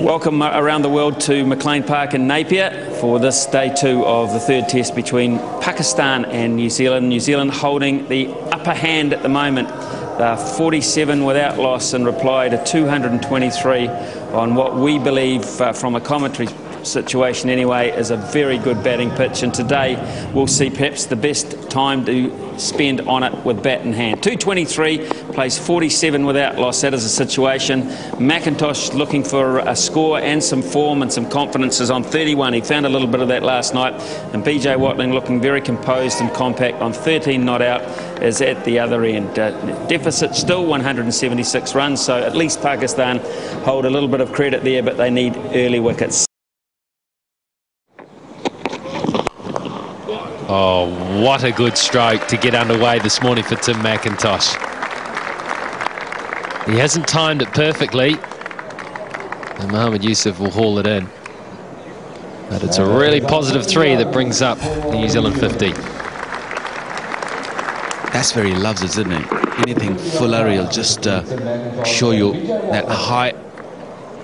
Welcome around the world to McLean Park in Napier for this day 2 of the third test between Pakistan and New Zealand. New Zealand holding the upper hand at the moment. They're 47 without loss in reply to 223 on what we believe from a commentary situation anyway is a very good batting pitch, and today we'll see perhaps the best time to spend on it with bat in hand. 223 plays 47 without loss. That is a situation. McIntosh looking for a score and some form and some confidence is on 31. He found a little bit of that last night, and BJ Watling looking very composed and compact on 13 not out is at the other end. Deficit still 176 runs, so at least Pakistan hold a little bit of credit there, but they need early wickets. Oh, what a good stroke to get underway this morning for Tim McIntosh. He hasn't timed it perfectly, and Mohammad Yusuf will haul it in. But it's a really positive 3 that brings up the New Zealand 50. That's where he loves it, isn't it? Anything fuller, he'll just show you that high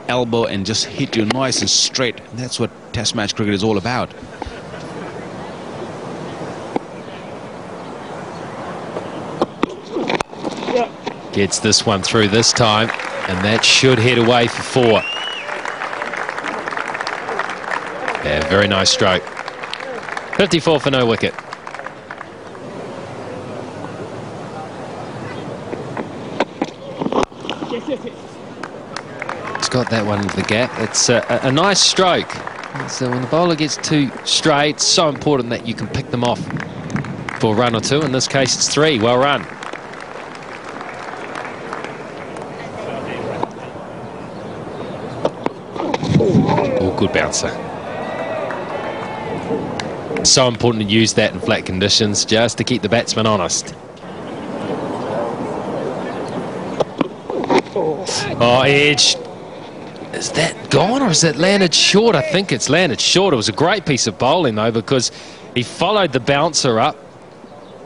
elbow and just hit you nice and straight. And that's what Test match cricket is all about. Gets this one through this time, and that should head away for 4. Yeah, very nice stroke. 54 for no wicket. He's got that one into the gap. It's a nice stroke. So when the bowler gets too straight, it's so important that you can pick them off for a run or two. In this case, it's 3. Well run. Good bouncer. So important to use that in flat conditions just to keep the batsman honest. Oh, edge. Is that gone or is it landed short? I think it's landed short. It was a great piece of bowling though, because he followed the bouncer up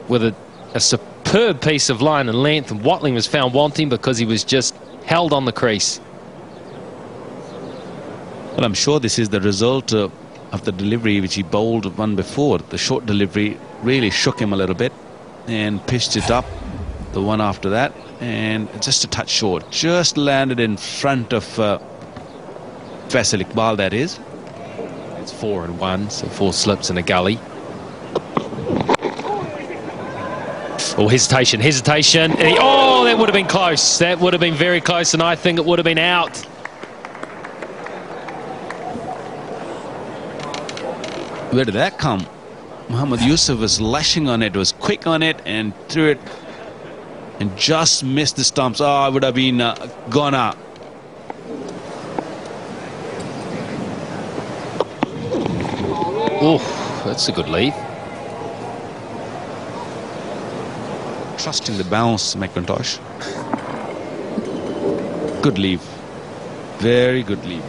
with a superb piece of line and length, and Watling was found wanting because he was just held on the crease. Well, I'm sure this is the result of the delivery which he bowled one before. The short delivery really shook him a little bit and pitched it up the one after that, and just a touch short. Just landed in front of Faisal Iqbal, that is. It's 4 and 1, so 4 slips in a gully. Oh, hesitation. Oh, that would have been close. That would have been very close, and I think it would have been out. Where did that come? Mohammad Yusuf was lashing on it, was quick on it, and threw it and just missed the stumps. Oh, it would have been gone out. Oh, that's a good lead. Trusting the bounce, McIntosh. Good leave. Very good leave.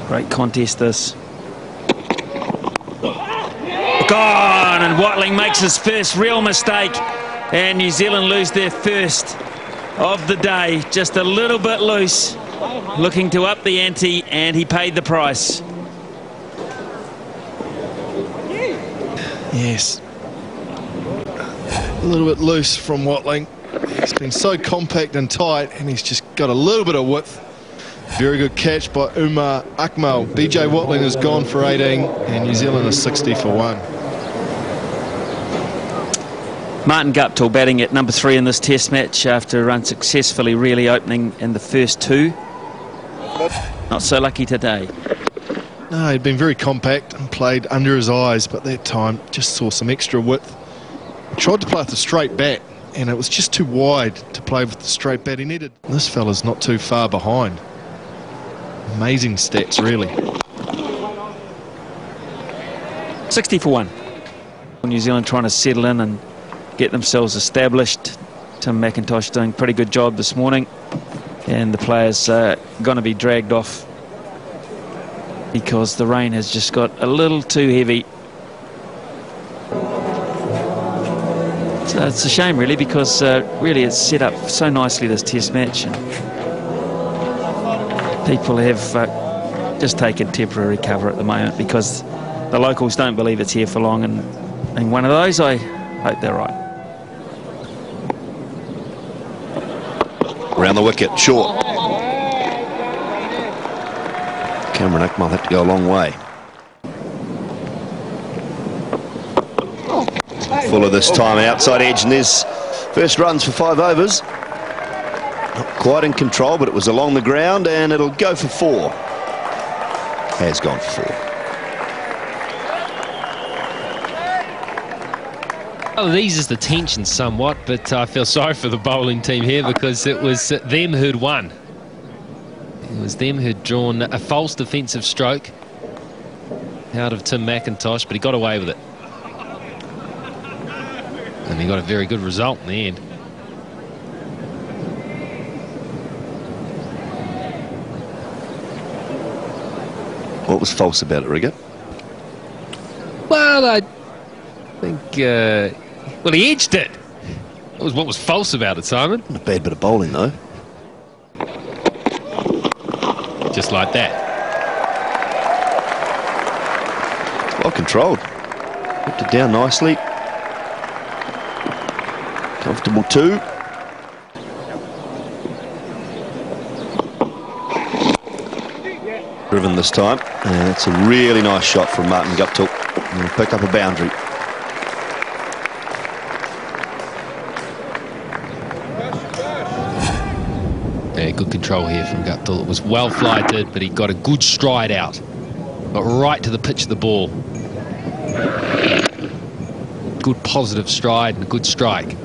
Great contest this. Gone, and Watling makes his first real mistake, and New Zealand lose their first of the day. Just a little bit loose, looking to up the ante, and he paid the price. Yes, a little bit loose from Watling. He's been so compact and tight, and he's just got a little bit of width. Very good catch by Umar Akmal. BJ Watling has gone for 18, and New Zealand is 60 for 1. Martin Guptill batting at number 3 in this test match after unsuccessfully really opening in the first 2. Not so lucky today. No, he'd been very compact and played under his eyes, but that time just saw some extra width. Tried to play with a straight bat, and it was just too wide to play with the straight bat he needed. This fella's not too far behind. Amazing stats, really. 60 for 1. New Zealand trying to settle in and get themselves established. Tim McIntosh doing a pretty good job this morning, and the players are going to be dragged off because the rain has just got a little too heavy. So it's a shame really, because really it's set up so nicely, this test match, and people have just taking temporary cover at the moment because the locals don't believe it's here for long, and one of those, I hope they're right. Around the wicket, short. Cameron Akmal had to go a long way. Fuller this time outside edge, and there's first runs for 5 overs. Not quite in control, but it was along the ground, and it'll go for 4. Has gone for 4. Well, it eases the tension somewhat, but I feel sorry for the bowling team here because it was them who'd won. It was them who'd drawn a false defensive stroke out of Tim McIntosh, but he got away with it. And he got a very good result in the end. What was false about it, Rigger? Well, I think... well, he edged it. That was what was false about it, Simon. Not a bad bit of bowling, though. Just like that. Well controlled. Whipped it down nicely. Comfortable too. Driven this time, and it's a really nice shot from Martin Guptill. He'll pick up a boundary. Yeah, good control here from Guptill. It was well flighted, but he got a good stride out. Got right to the pitch of the ball. Good positive stride and a good strike.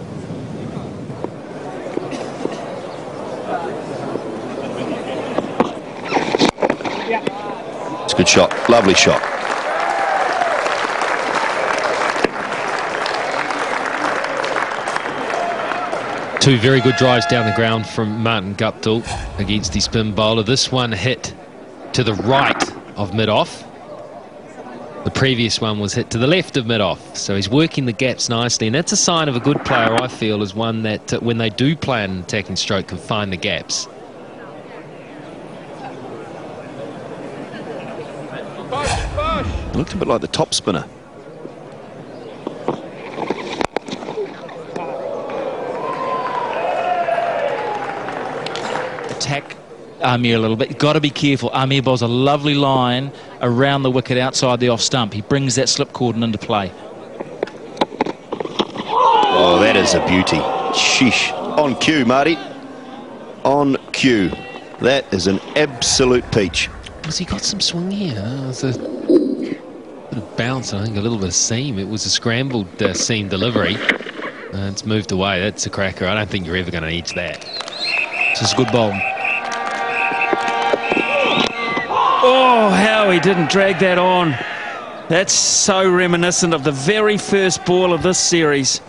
It's a good shot, lovely shot. Two very good drives down the ground from Martin Guptill against the spin bowler. This one hit to the right of mid-off. The previous one was hit to the left of mid-off. So he's working the gaps nicely, and that's a sign of a good player, I feel, is one that when they do play an attacking stroke can find the gaps. It looked a bit like the top spinner. Attack Amir a little bit. Got to be careful. Amir bowls a lovely line around the wicket outside the off stump. He brings that slip cordon into play. Oh, that is a beauty. Sheesh. On cue, Marty. On cue. That is an absolute peach. Has he got some swing here? It's a bit of bounce, I think a little bit of seam. It was a scrambled seam delivery. It's moved away. That's a cracker. I don't think you're ever going to edge that. This is a good bowl. Oh, how he didn't drag that on. That's so reminiscent of the very first ball of this series.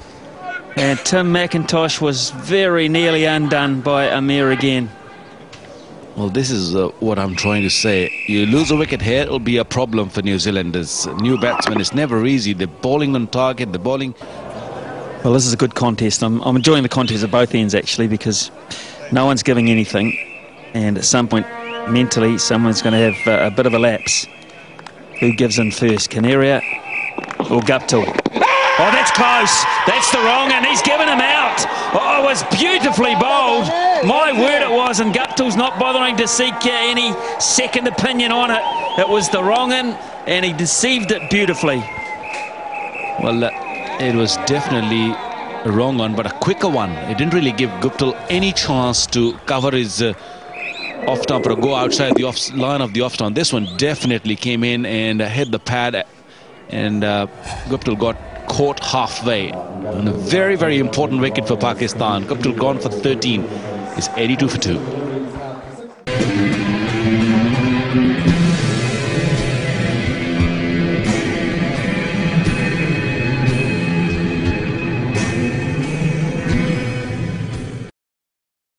And Tim McIntosh was very nearly undone by Amir again. Well, this is what I'm trying to say. You lose a wicket here, it'll be a problem for New Zealanders. New batsmen, it's never easy. They're bowling on target, they're bowling. Well, this is a good contest. I'm enjoying the contest at both ends, actually, because no one's giving anything. And at some point, mentally, someone's going to have a bit of a lapse. Who gives in first, Kaneria or Guptill? Oh, that's close. That's the wrong, and he's given him out. Oh, it was beautifully bowled. My word it was, and Guptill's not bothering to seek any second opinion on it. It was the wrong and he deceived it beautifully. Well, it was definitely a wrong one, but a quicker one. It didn't really give Guptill any chance to cover his off-stump or go outside the line of the off-stump. This one definitely came in and hit the pad, and Guptill got caught halfway on a very, very important wicket for Pakistan. Guptill gone for 13. It's 82 for 2.